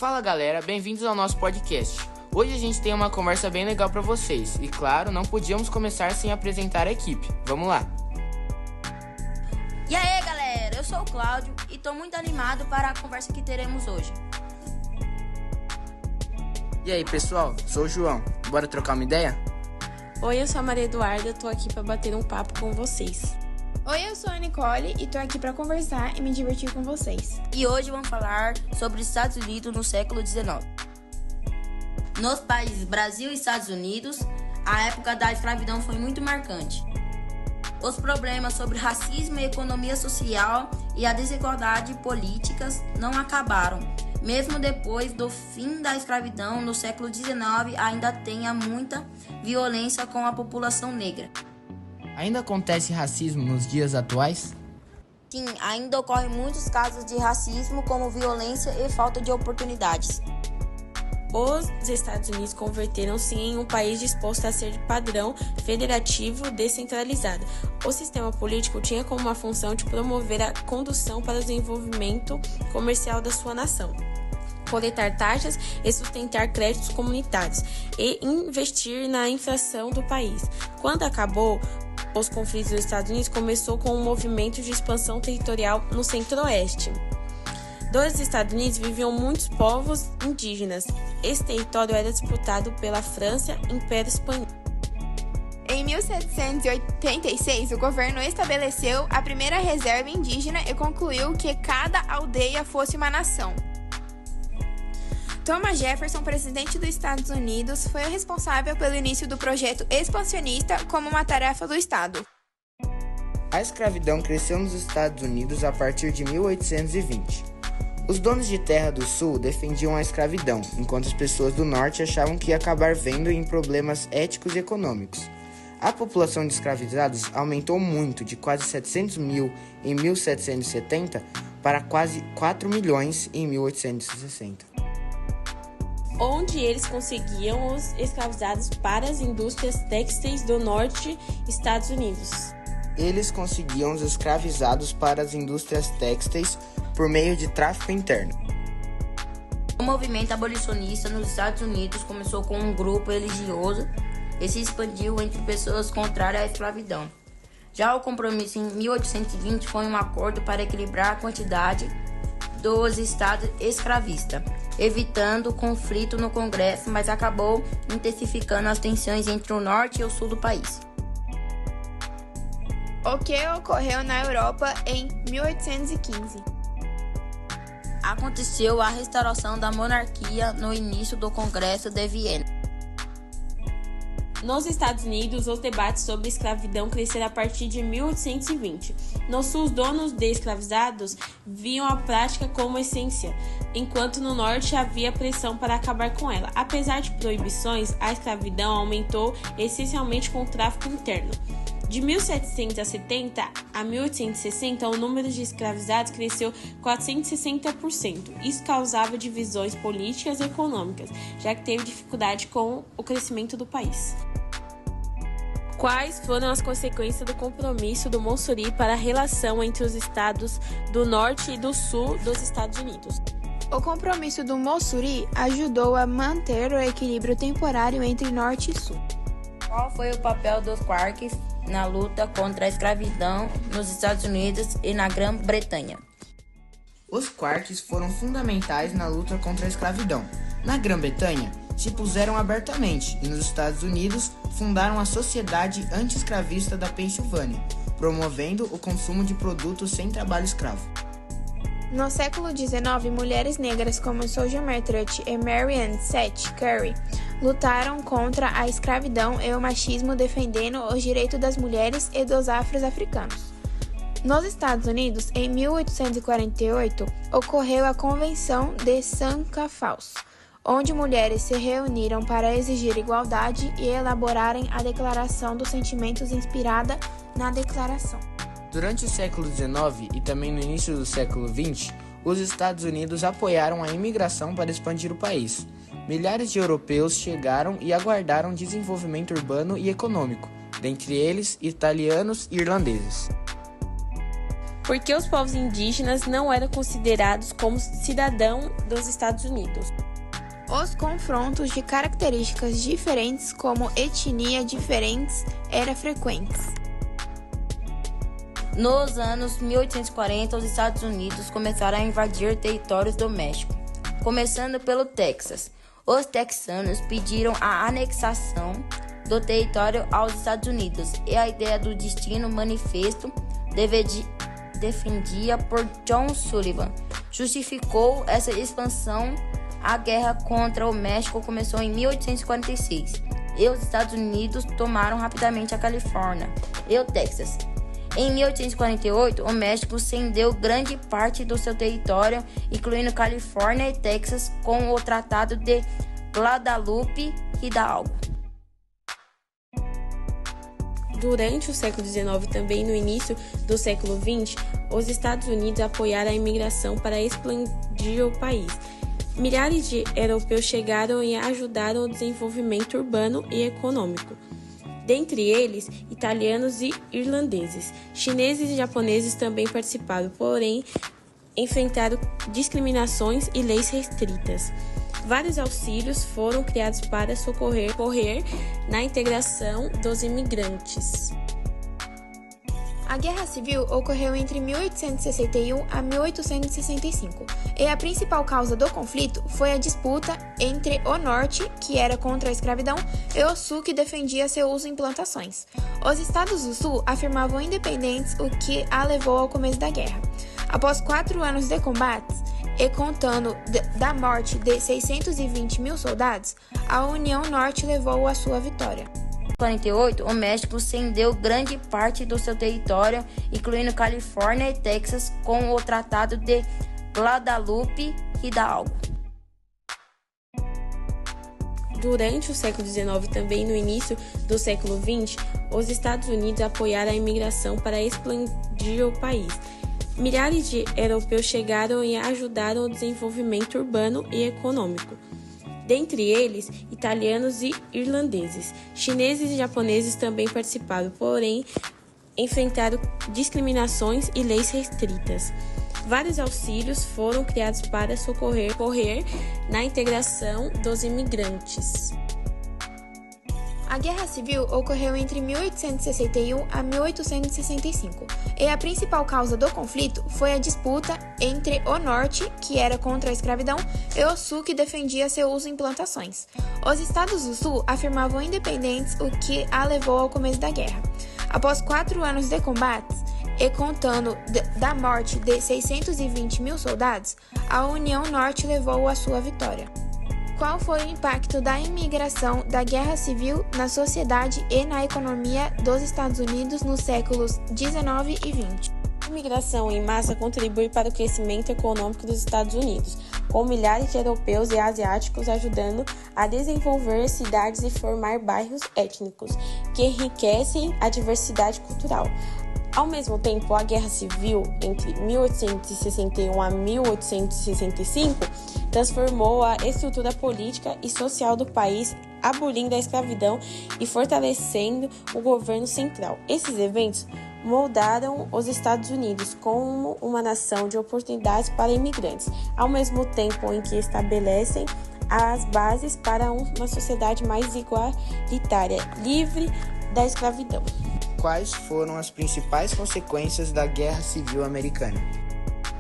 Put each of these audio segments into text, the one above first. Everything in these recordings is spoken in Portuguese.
Fala galera, bem-vindos ao nosso podcast. Hoje a gente tem uma conversa bem legal para vocês e claro, não podíamos começar sem apresentar a equipe. Vamos lá! E aí galera, eu sou o Cláudio e tô muito animado para a conversa que teremos hoje. E aí pessoal, sou o João, bora trocar uma ideia? Oi, eu sou a Maria Eduarda, tô aqui para bater um papo com vocês. Oi, eu sou a Nicole e tô aqui para conversar e me divertir com vocês. E hoje vamos falar sobre os Estados Unidos no século XIX. Nos países Brasil e Estados Unidos, a época da escravidão foi muito marcante. Os problemas sobre racismo e economia social e a desigualdade políticas não acabaram. Mesmo depois do fim da escravidão no século XIX, ainda tem muita violência com a população negra. Ainda acontece racismo nos dias atuais? Sim, ainda ocorrem muitos casos de racismo, como violência e falta de oportunidades. Os Estados Unidos converteram-se em um país disposto a ser padrão federativo descentralizado. O sistema político tinha como uma função de promover a condução para o desenvolvimento comercial da sua nação, coletar taxas e sustentar créditos comunitários e investir na infração do país. Quando acabou os conflitos dos Estados Unidos, começou com um movimento de expansão territorial no centro-oeste. Dos Estados Unidos viviam muitos povos indígenas. Esse território era disputado pela França, Império Espanhol. Em 1786, o governo estabeleceu a primeira reserva indígena e concluiu que cada aldeia fosse uma nação. Thomas Jefferson, presidente dos Estados Unidos, foi o responsável pelo início do projeto expansionista como uma tarefa do Estado. A escravidão cresceu nos Estados Unidos a partir de 1820. Os donos de terra do Sul defendiam a escravidão, enquanto as pessoas do Norte achavam que ia acabar vendo em problemas éticos e econômicos. A população de escravizados aumentou muito, de quase 700 mil em 1770 para quase 4 milhões em 1860. Onde eles conseguiam os escravizados para as indústrias têxteis do norte Estados Unidos. Eles conseguiam os escravizados para as indústrias têxteis por meio de tráfico interno. O movimento abolicionista nos Estados Unidos começou com um grupo religioso e se expandiu entre pessoas contrárias à escravidão. Já o compromisso em 1820 foi um acordo para equilibrar a quantidade dos estados escravistas, evitando conflito no Congresso, mas acabou intensificando as tensões entre o norte e o sul do país. O que ocorreu na Europa em 1815? Aconteceu a restauração da monarquia no início do Congresso de Viena. Nos Estados Unidos, os debates sobre escravidão cresceram a partir de 1820. No sul, os donos de escravizados viam a prática como essência, enquanto no norte havia pressão para acabar com ela. Apesar de proibições, a escravidão aumentou essencialmente com o tráfico interno. De 1770 a 1860, o número de escravizados cresceu 460%. Isso causava divisões políticas e econômicas, já que teve dificuldade com o crescimento do país. Quais foram as consequências do compromisso do Montsouris para a relação entre os estados do norte e do sul dos Estados Unidos? O compromisso do Montsouris ajudou a manter o equilíbrio temporário entre norte e sul. Qual foi o papel dos Quakers na luta contra a escravidão nos Estados Unidos e na Grã-Bretanha? Os Quakers foram fundamentais na luta contra a escravidão. Na Grã-Bretanha, se puseram abertamente e nos Estados Unidos fundaram a Sociedade Anti-Escravista da Pensilvânia, promovendo o consumo de produtos sem trabalho escravo. No século XIX, mulheres negras como Sojourner Truth e Marianne Seth Curry lutaram contra a escravidão e o machismo, defendendo os direitos das mulheres e dos afro-africanos. Nos Estados Unidos, em 1848, ocorreu a Convenção de Santa Falls, onde mulheres se reuniram para exigir igualdade e elaborarem a Declaração dos Sentimentos inspirada na Declaração. Durante o século XIX e também no início do século XX, os Estados Unidos apoiaram a imigração para expandir o país. Milhares de europeus chegaram e aguardaram desenvolvimento urbano e econômico, dentre eles italianos e irlandeses. porque os povos indígenas não eram considerados como cidadãos dos Estados Unidos. Os confrontos de características diferentes, como etnia diferentes, eram frequentes. Nos anos 1840, os Estados Unidos começaram a invadir territórios do México, começando pelo Texas. Os texanos pediram a anexação do território aos Estados Unidos e a ideia do Destino Manifesto, defendida por John Sullivan, justificou essa expansão. A guerra contra o México começou em 1846 e os Estados Unidos tomaram rapidamente a Califórnia e o Texas. Em 1848, o México cedeu grande parte do seu território, incluindo Califórnia e Texas, com o Tratado de Guadalupe Hidalgo. Durante o século XIX e também no início do século XX, os Estados Unidos apoiaram a imigração para expandir o país. Milhares de europeus chegaram e ajudaram o desenvolvimento urbano e econômico. Dentre eles, italianos e irlandeses. Chineses e japoneses também participaram, porém, enfrentaram discriminações e leis restritas. Vários auxílios foram criados para socorrer na integração dos imigrantes. A Guerra Civil ocorreu entre 1861 a 1865, e a principal causa do conflito foi a disputa entre o Norte, que era contra a escravidão, e o Sul, que defendia seu uso em plantações. Os estados do Sul afirmavam independentes, o que a levou ao começo da guerra. Após 4 anos de combates, e contando da morte de 620 mil soldados, a União Norte levou a sua vitória. Em 1848, o México cedeu grande parte do seu território, incluindo Califórnia e Texas, com o Tratado de Guadalupe Hidalgo. Durante o século XIX e também no início do século XX, os Estados Unidos apoiaram a imigração para expandir o país. Milhares de europeus chegaram e ajudaram o desenvolvimento urbano e econômico. Dentre eles, italianos e irlandeses. Chineses e japoneses também participaram, porém, enfrentaram discriminações e leis restritas. Vários auxílios foram criados para socorrer na integração dos imigrantes. A Guerra Civil ocorreu entre 1861 a 1865, e a principal causa do conflito foi a disputa entre o Norte, que era contra a escravidão, e o Sul, que defendia seu uso em plantações. Os estados do Sul afirmavam independentes, o que a levou ao começo da guerra. Após 4 anos de combates, e contando da morte de 620 mil soldados, a União Norte levou a sua vitória. Qual foi o impacto da imigração da Guerra Civil na sociedade e na economia dos Estados Unidos nos séculos XIX e XX? A imigração em massa contribui para o crescimento econômico dos Estados Unidos, com milhares de europeus e asiáticos ajudando a desenvolver cidades e formar bairros étnicos, que enriquecem a diversidade cultural. Ao mesmo tempo, a Guerra Civil, entre 1861 a 1865, transformou a estrutura política e social do país, abolindo a escravidão e fortalecendo o governo central. Esses eventos moldaram os Estados Unidos como uma nação de oportunidades para imigrantes, ao mesmo tempo em que estabelecem as bases para uma sociedade mais igualitária, livre da escravidão. Quais foram as principais consequências da Guerra Civil Americana?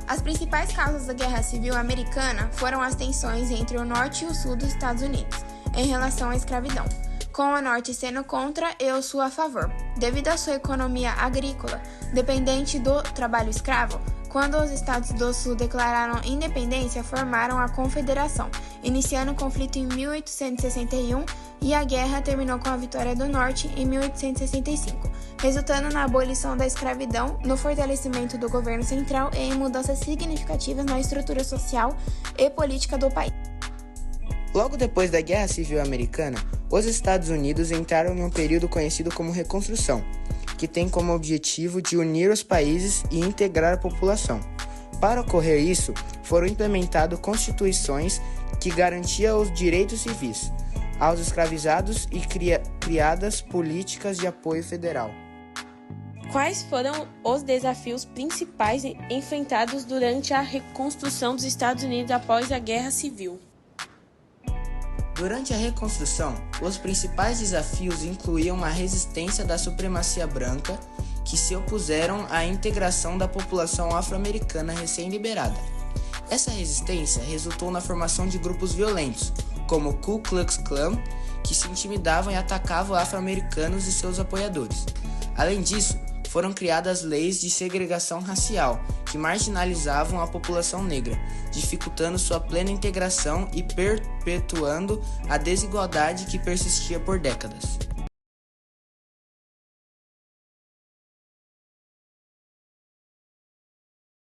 As principais causas da Guerra Civil Americana foram as tensões entre o Norte e o Sul dos Estados Unidos, em relação à escravidão, com o Norte sendo contra e o Sul a favor. Devido à sua economia agrícola, dependente do trabalho escravo, quando os estados do Sul declararam independência, formaram a Confederação, iniciando o conflito em 1861 e a guerra terminou com a vitória do Norte em 1865, resultando na abolição da escravidão, no fortalecimento do governo central e em mudanças significativas na estrutura social e política do país. Logo depois da Guerra Civil Americana, os Estados Unidos entraram em um período conhecido como Reconstrução, que tem como objetivo de unir os países e integrar a população. Para ocorrer isso, foram implementadas constituições que garantiam os direitos civis aos escravizados e criadas políticas de apoio federal. Quais foram os desafios principais enfrentados durante a reconstrução dos Estados Unidos após a Guerra Civil? Durante a reconstrução, os principais desafios incluíam a resistência da supremacia branca, que se opuseram à integração da população afro-americana recém-liberada. Essa resistência resultou na formação de grupos violentos, como o Ku Klux Klan, que se intimidavam e atacavam afro-americanos e seus apoiadores. Além disso, foram criadas leis de segregação racial, que marginalizavam a população negra, dificultando sua plena integração e perpetuando a desigualdade que persistia por décadas.